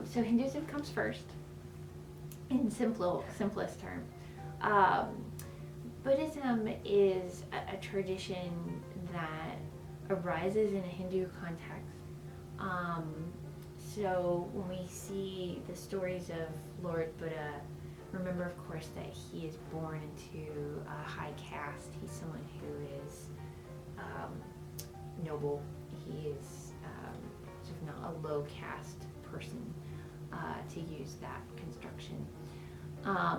So Hinduism comes first, in simplest term. Um, Buddhism is a tradition that arises in a Hindu context. Um, so when we see the stories of Lord Buddha, remember, of course, that he is born into a high caste. He's someone who is noble. He is sort of not a low caste person, to use that construction.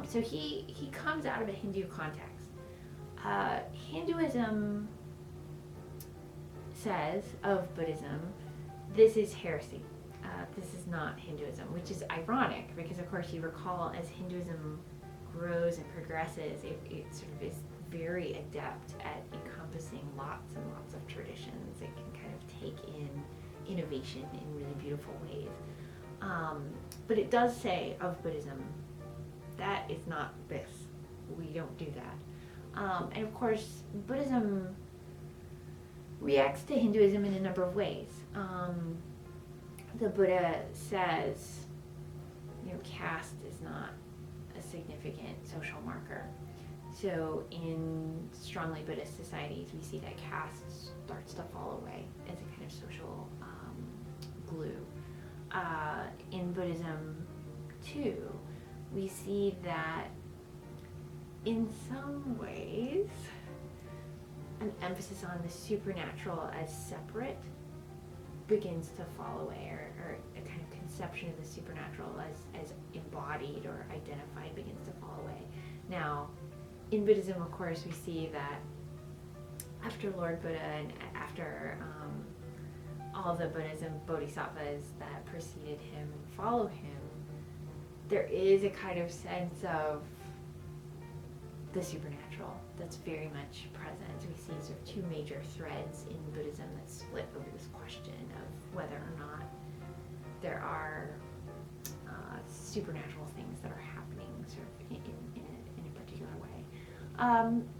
So he comes out of a Hindu context. Hinduism says of Buddhism, this is heresy. This is not Hinduism, which is ironic because, of course, you recall as Hinduism grows and progresses, it sort of is very adept at encompassing lots and lots of traditions. It can kind of take in innovation in really beautiful ways. But it does say of Buddhism, that is not this. We don't do that. And of course, Buddhism reacts to Hinduism in a number of ways. The Buddha says, caste is not a significant social marker. So in strongly Buddhist societies, we see that caste starts to fall away as a kind of social glue. In Buddhism, too, we see that in some ways, an emphasis on the supernatural as separate begins to fall away, or a kind of conception of the supernatural as embodied or identified begins to fall away. Now, in Buddhism, of course, we see that after Lord Buddha and after all the Buddhas and Bodhisattvas that preceded him and follow him, there is a kind of sense of the supernatural that's very much present. We see sort of two major threads in Buddhism that split over this question of whether or not there are supernatural things that are happening sort of in a particular way.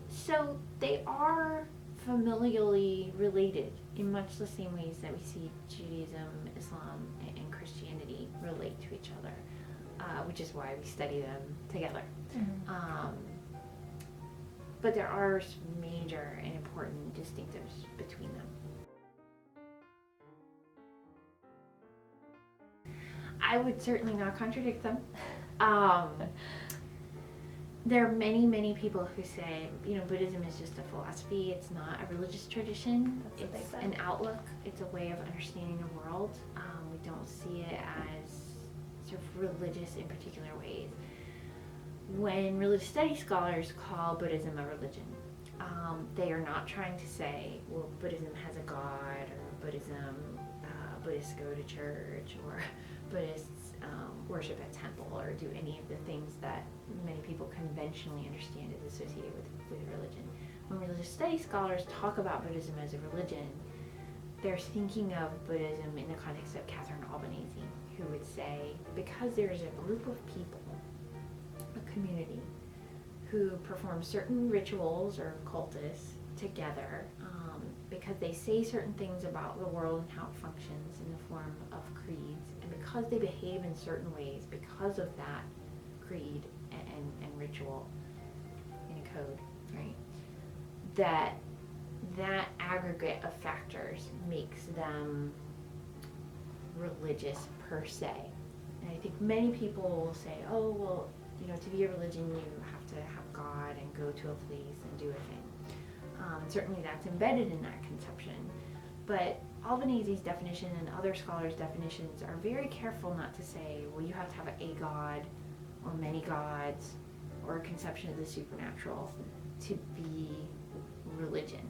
So they are familially related in much the same ways that we see Judaism, Islam, and Christianity relate to each other, which is why we study them together. Mm-hmm. But there are major and important distinctives between them. I would certainly not contradict them. There are many, many people who say, Buddhism is just a philosophy. It's not a religious tradition. It's an outlook. It's a way of understanding the world. We don't see it as sort of religious in particular ways. When religious studies scholars call Buddhism a religion, they are not trying to say, well, Buddhism has a god, or Buddhists go to church, or Buddhists worship at temple, or do any of the things that many people conventionally understand is associated with religion. When religious studies scholars talk about Buddhism as a religion, they're thinking of Buddhism in the context of Catherine Albanese, who would say, because there's a group of people, a community, who perform certain rituals or cultus together, because they say certain things about the world and how it functions in the form of creeds, and because they behave in certain ways because of that creed and ritual in a code, right? That aggregate of factors makes them religious per se. And I think many people will say, oh, well, to be a religion, you have to have God and go to a place and do a thing. Certainly that's embedded in that conception. But Albanese's definition and other scholars' definitions are very careful not to say, well, you have to have a god or many gods or a conception of the supernatural to be religion.